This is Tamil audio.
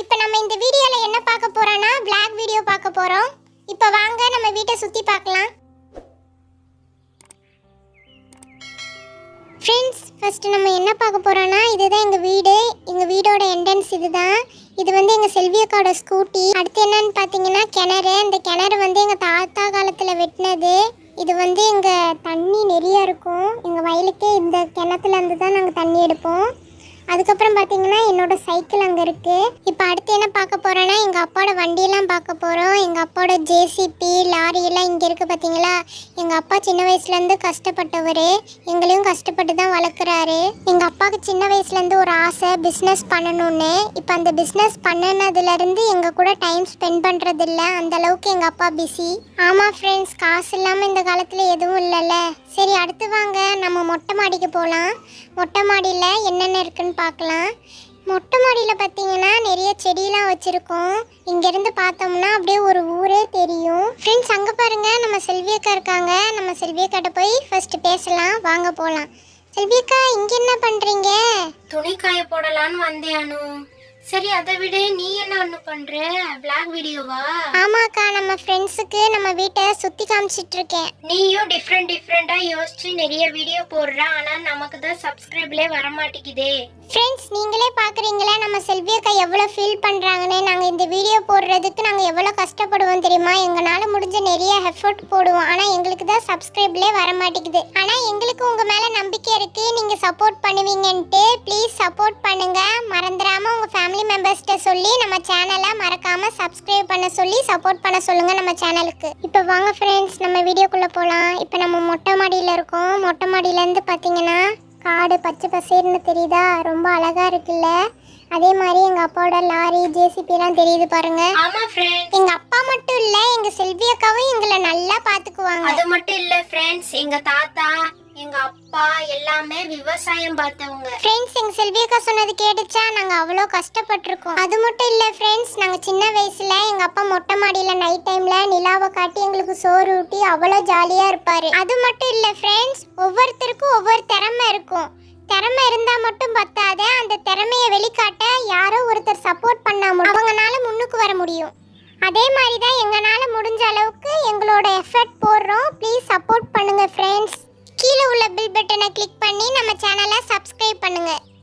இப்போ நம்ம இந்த வீடியோல என்ன பார்க்க போறோம்னா vlog வீடியோ பார்க்க போறோம். இப்போ வாங்க நம்ம வீட்டை சுத்தி பார்க்கலாம். ஃப்ரெண்ட்ஸ், ஃபர்ஸ்ட் நம்ம என்ன பார்க்க போறோம்னா இதுதான் எங்க வீடு. எங்க வீடோட என்ட்ரன்ஸ் இதுதான். இது வந்து எங்க செல்வி அக்காவோட ஸ்கூட்டி. அடுத்து என்னன்னு பார்த்தீங்கன்னா கிணறு. இந்த கிணறு வந்து எங்க தாத்தா காலத்துல வெட்டினது. இது வந்து எங்க தண்ணி நிறைய இருக்கும். எங்க வயலுக்கே இந்த கிணத்துல இருந்து தான் நாங்கள் தண்ணி எடுப்போம். அதுக்கப்புறம் பார்த்தீங்கன்னா என்னோட சைக்கிள் அங்கே இருக்குது. இப்போ அடுத்து என்ன பார்க்க போகிறோன்னா எங்கள் அப்பாவோட வண்டியெல்லாம் பார்க்க போகிறோம். எங்கள் அப்பாவோட ஜேசிபி லாரி எல்லாம் இங்கே இருக்குது பார்த்தீங்களா. எங்கள் அப்பா சின்ன வயசுலேருந்து கஷ்டப்பட்டவர். எங்களையும் கஷ்டப்பட்டு தான் வளர்க்குறாரு. எங்கள் அப்பாவுக்கு சின்ன வயசுலேருந்து ஒரு ஆசை பிஸ்னஸ் பண்ணணும்னு. இப்போ அந்த பிஸ்னஸ் பண்ணினதுலேருந்து எங்கள் கூட டைம் ஸ்பெண்ட் பண்ணுறதில்ல. அந்தளவுக்கு எங்கள் அப்பா பிஸி. ஆமாம் ஃப்ரெண்ட்ஸ், காசு இல்லாமல் இந்த காலத்தில் எதுவும் இல்லைல்ல. சரி, அடுத்து வாங்க நம்ம மொட்டை மாடிக்கு போகலாம். மொட்டை மாடியில் என்னென்ன இருக்குன்னு பார்க்கலாம். மொட்டை மாடியில் பார்த்தீங்கன்னா நிறைய செடியெலாம் வச்சுருக்கோம். இங்கேருந்து பார்த்தோம்னா அப்படியே ஒரு ஊரே தெரியும். ஃப்ரெண்ட்ஸ், அங்கே பாருங்கள் நம்ம செல்வியக்கா இருக்காங்க. நம்ம செல்வியக்காட்ட போய் ஃபர்ஸ்ட் பேசலாம். வாங்க போகலாம். செல்வியக்கா, இங்கே என்ன பண்ணுறீங்க? துணி காய போடலான்னு வந்தேன் அனு. சரி, அதை விட நீ என்ன அனு பண்ற? vlog வீடியோவா? ஆமாக்கா, நம்ம ஃப்ரெண்ட்ஸுக்கு நம்ம வீட்டை சுற்றி காமிச்சிட்டு இருக்கேன். நீயும் டிஃப்ரெண்டா யோசிச்சு நிறைய வீடியோ போடுற. ஆனா நமக்கு தான் சப்ஸ்கிரைப்லே வர மாட்டேங்குதே. ஃப்ரெண்ட்ஸ், நீங்களே பார்க்குறீங்களா நம்ம செல்வி அக்கா எவ்வளோ ஃபீல் பண்ணுறாங்கன்னு. நாங்கள் இந்த வீடியோ போடுறதுக்கு நாங்கள் எவ்வளோ கஷ்டப்படுவோம் தெரியுமா. எங்களால் முடிஞ்ச நிறைய எஃபர்ட் போடுவோம். ஆனால் எங்களுக்கு தான் சப்ஸ்கிரைப்லே வர மாட்டேங்குது. ஆனால் எங்களுக்கு உங்கள் மேலே நம்பிக்கை இருக்குது, நீங்கள் சப்போர்ட் பண்ணுவீங்கன்ட்டு. ப்ளீஸ் சப்போர்ட் பண்ணுங்கள். மறந்துடாமல் உங்கள் ஃபேமிலி மெம்பர்ஸ்கிட்ட சொல்லி நம்ம சேனலை மறக்காமல் சப்ஸ்கிரைப் பண்ண சொல்லி சப்போர்ட் பண்ண சொல்லுங்கள் நம்ம சேனலுக்கு. இப்போ வாங்க ஃப்ரெண்ட்ஸ், நம்ம வீடியோக்குள்ளே போகலாம். இப்போ நம்ம மொட்டை மாடியில் இருக்கோம். மொட்டை மாடியிலேருந்து பார்த்தீங்கன்னா காடு பச்சை பசேர்னு தெரியுதா, ரொம்ப அழகா இருக்குல்ல. அதே மாதிரி எங்க அப்பாவோட லாரி ஜேசிபி எல்லாம் தெரியுது பாருங்க. ஆமா ஃப்ரெண்ட்ஸ், எங்க அப்பா மட்டும் இல்ல, எங்க செல்வி அக்காவும் எங்களை நல்லா பாத்துக்குவாங்க. அது மட்டும் இல்ல ஃப்ரெண்ட்ஸ், எங்க தாத்தா எங்க அப்பா எல்லாமே விவசாயம் பார்த்தவங்க. ஃப்ரெண்ட்ஸ், எங்க செல்வி அக்கா சொன்னது கேட்டுச்சா, நாங்க அவ்வளோ கஷ்டப்பட்டிருக்கோம். அது மட்டும் இல்ல ஃப்ரெண்ட்ஸ், நாங்க சின்ன வயசுல எங்க அப்பா மொட்டை மாடியில நைட் டைம்ல நிலாவை காட்டி எங்களுக்கு சோறு ஊட்டி அவ்வளோ ஜாலியா இருப்பாரு. அது மட்டும் இல்ல ஃப்ரெண்ட்ஸ், ஒவ்வொருத்தருக்கும் ஒவ்வொரு திறமை இருக்கும். திறமை இருந்தா மட்டும் பத்தாது, அந்த திறமையை வெளிக்காட்ட யாரோ ஒருத்தர் சப்போர்ட் பண்ணா அவங்கனால முன்னுக்கு வர முடியும். அதே மாதிரி தான் எங்களால முடிஞ்ச அளவுக்கு எங்களோட எஃபர்ட் போடுறோம். ப்ளீஸ் சப்போர்ட் பண்ணுங்க ஃப்ரெண்ட்ஸ். கீழே உள்ள பெல் பட்டனை கிளிக் பண்ணி நம்ம சேனலை சப்ஸ்கிரைப் பண்ணுங்க.